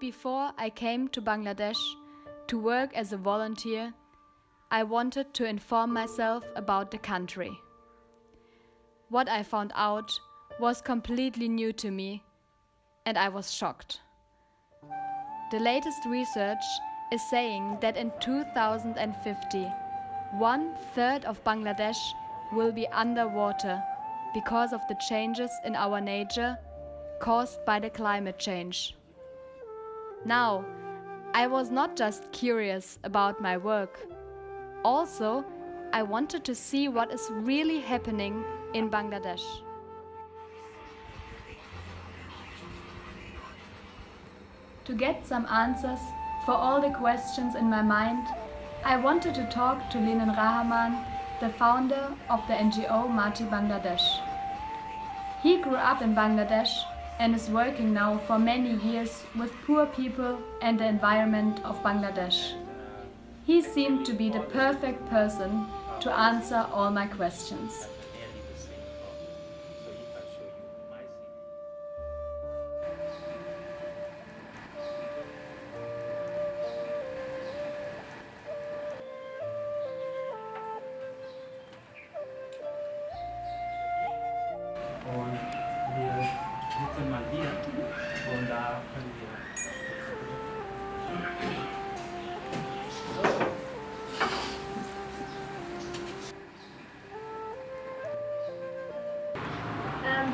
Before I came to Bangladesh to work as a volunteer, I wanted to inform myself about the country. What I found out was completely new to me, and I was shocked. The latest research is saying that in 2050, 1/3 of Bangladesh will be underwater because of the changes in our nature caused by the climate change. Now, I was not just curious about my work. Also, I wanted to see what is really happening in Bangladesh. To get some answers for all the questions in my mind, I wanted to talk to Lenen Rahaman, the founder of the NGO Mati Bangladesh. He grew up in Bangladesh and is working now for many years with poor people and the environment of Bangladesh. He seemed to be the perfect person to answer all my questions.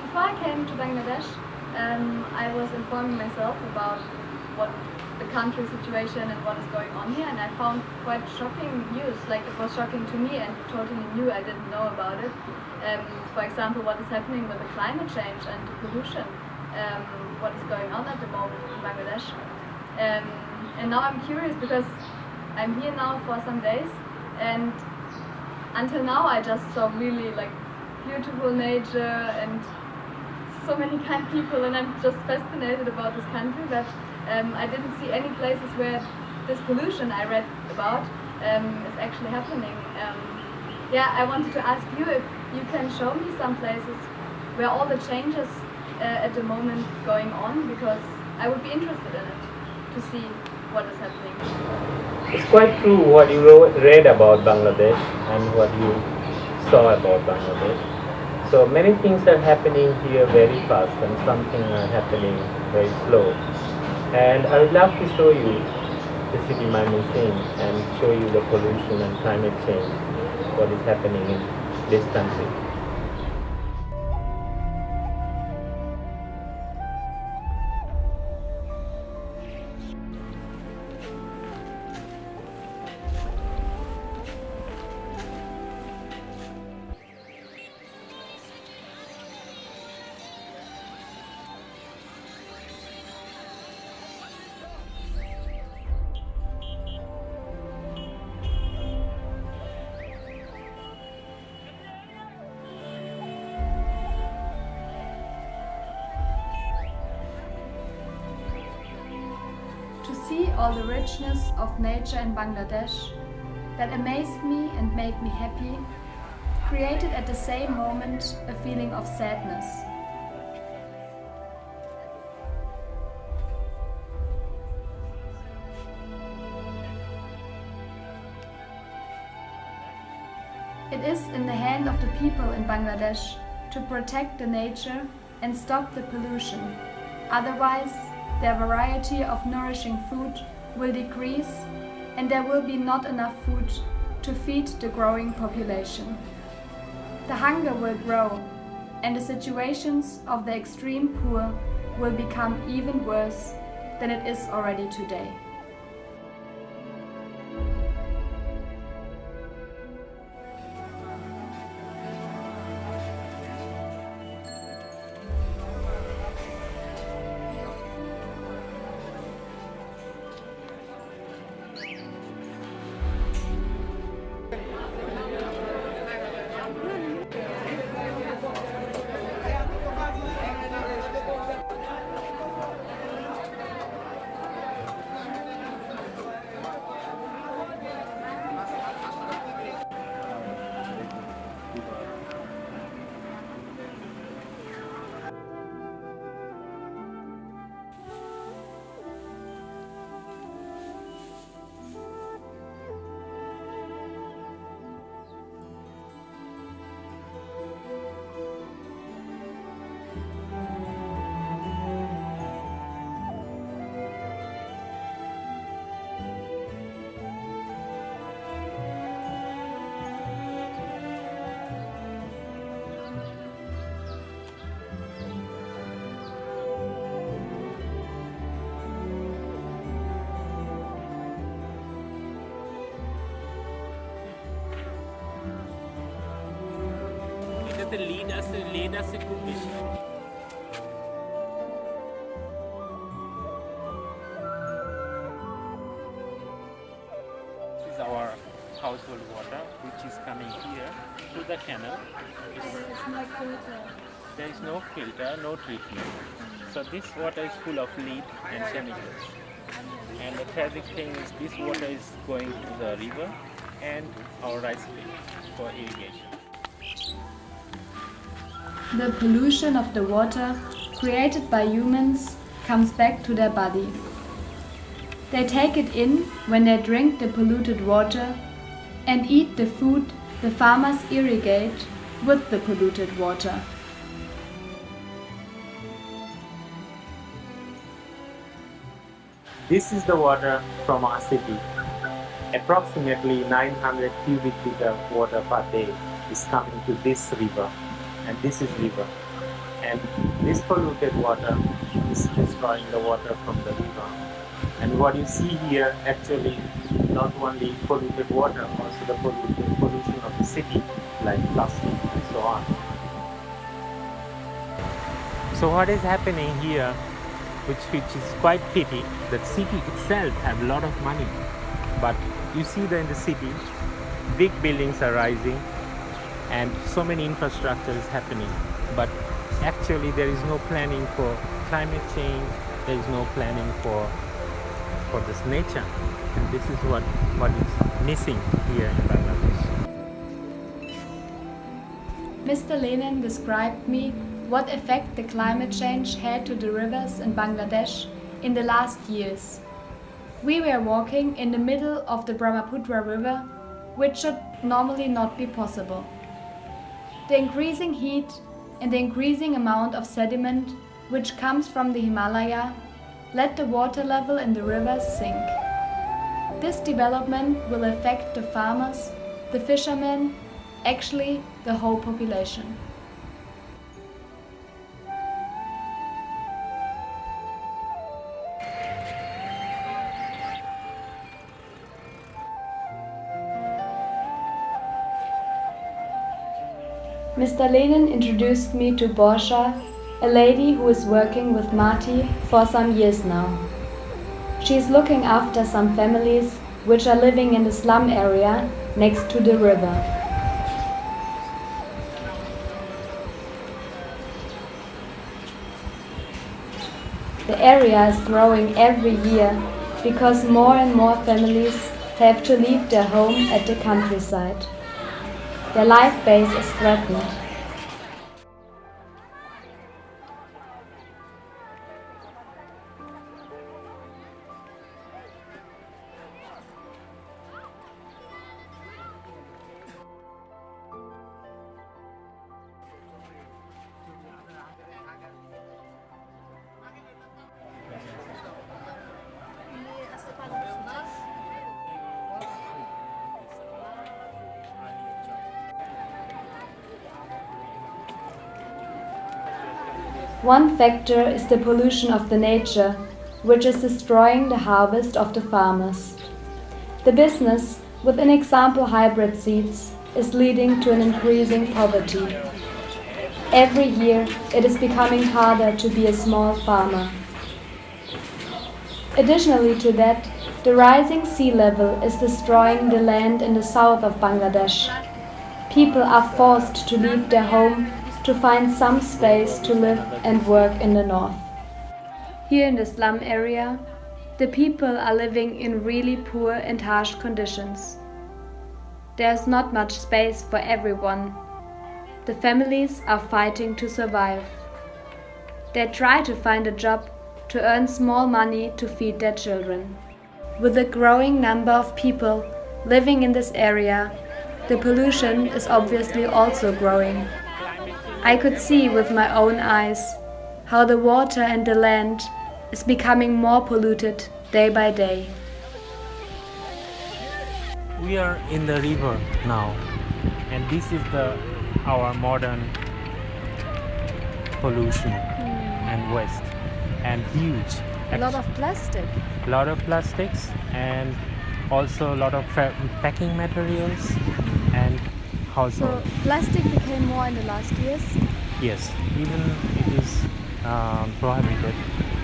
Before I came to Bangladesh, I was informing myself about what the country situation and what is going on here, and I found quite shocking news. Like, it was shocking to me and totally new. I didn't know about it. For example, what is happening with the climate change and the pollution, what is going on at the moment in Bangladesh. And now I'm curious because I'm here now for some days, and until now I just saw really like beautiful nature and so many kind people, and I'm just fascinated about this country, but I didn't see any places where this pollution I read about is actually happening. Yeah, I wanted to ask you if you can show me some places where all the changes at the moment going on, because I would be interested in it to see what is happening. It's quite true what you read about Bangladesh and what you saw about Bangladesh. So many things are happening here very fast and some things are happening very slow. And I would love to show you the city Mymensingh and show you the pollution and climate change, what is happening in this country. To see all the richness of nature in Bangladesh that amazed me and made me happy, created at the same moment a feeling of sadness. It is in the hand of the people in Bangladesh to protect the nature and stop the pollution. Otherwise, their variety of nourishing food will decrease and there will be not enough food to feed the growing population. The hunger will grow and the situations of the extreme poor will become even worse than it is already today. আছে lane আছে খুব বেশি। This is our household water, which is coming here through the canal. It's no filter. There is no filter, no treatment. So this water is full of lead and chemicals. And the tragic thing is this water is going to the river and our rice field for irrigation. The pollution of the water created by humans comes back to their body. They take it in when they drink the polluted water and eat the food the farmers irrigate with the polluted water. This is the water from our city. Approximately 900 cubic meter water per day is coming to this river, and this is river. And this polluted water is destroying the water from the river. And what you see here actually not only polluted water, also the pollution of the city, like plastic and so on. So what is happening here, which is quite pity, that city itself have a lot of money, but you see that in the city, big buildings are rising and so many infrastructure is happening, but actually there is no planning for climate change, there is no planning for this nature, and this is what is missing here in Bangladesh. Mr. Lenen described me what effect the climate change had to the rivers in Bangladesh in the last years. We were walking in the middle of the Brahmaputra River, which should normally not be possible. The increasing heat and the increasing amount of sediment which comes from the Himalaya let the water level in the rivers sink. This development will affect the farmers, the fishermen, actually the whole population. Mr. Lenen introduced me to Borsha, a lady who is working with Mati for some years now. She is looking after some families which are living in the slum area next to the river. The area is growing every year because more and more families have to leave their home at the countryside. Their life base is threatened. One factor is the pollution of the nature, which is destroying the harvest of the farmers. The business with, an example, hybrid seeds is leading to an increasing poverty. Every year it is becoming harder to be a small farmer. Additionally to that, the rising sea level is destroying the land in the south of Bangladesh. People are forced to leave their home to find some space to live and work in the north. Here in the slum area, the people are living in really poor and harsh conditions. There's not much space for everyone. The families are fighting to survive. They try to find a job to earn small money to feed their children. With a growing number of people living in this area, the pollution is obviously also growing. I could see with my own eyes how the water and the land is becoming more polluted day by day. We are in the river now, and this is our modern pollution and waste, and huge. A lot of plastic. Lot of plastics, and also a lot of packing materials, and household. So plastic became more in the last years. Yes, even it is prohibited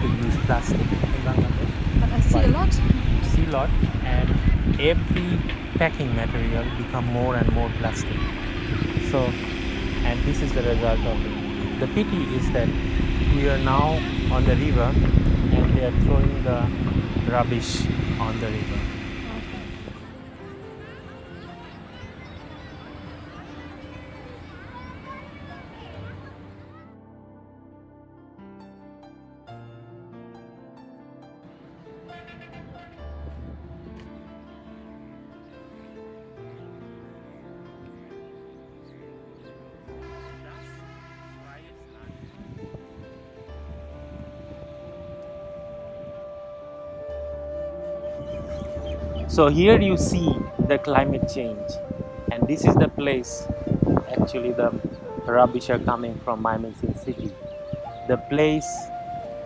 to use plastic in Bangladesh. But I see a lot. You see a lot, and every packing material become more and more plastic. So, and this is the result of it. The pity is that we are now on the river, and they are throwing the rubbish on the river. So here you see the climate change, and this is the place actually the rubbish are coming from Mymensingh city. The place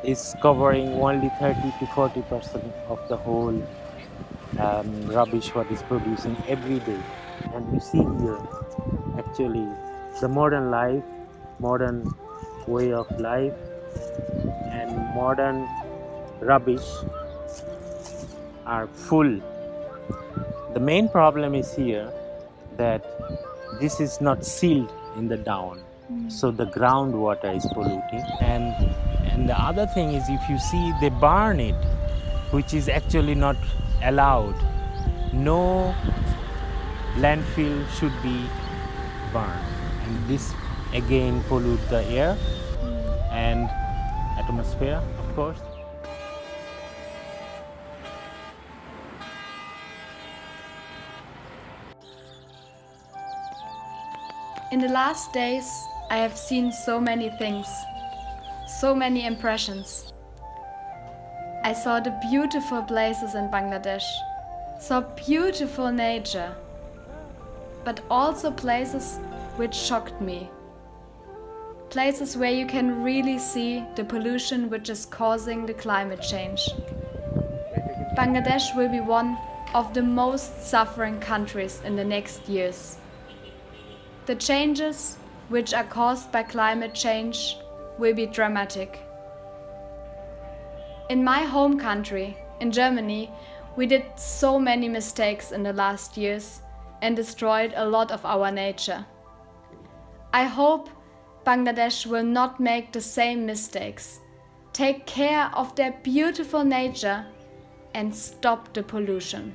is covering only 30 to 40% of the whole rubbish what is producing every day. And you see here actually the modern life, modern way of life, and modern rubbish are full. The main problem is here that this is not sealed in the down, so the groundwater is polluting. And the other thing is, if you see, they burn it, which is actually not allowed. No landfill should be burned, and this again pollute the air and atmosphere, of course. In the last days, I have seen so many things, so many impressions. I saw the beautiful places in Bangladesh, saw beautiful nature, but also places which shocked me. Places where you can really see the pollution which is causing the climate change. Bangladesh will be one of the most suffering countries in the next years. The changes which are caused by climate change will be dramatic. In my home country, in Germany, we did so many mistakes in the last years and destroyed a lot of our nature. I hope Bangladesh will not make the same mistakes, take care of their beautiful nature and stop the pollution.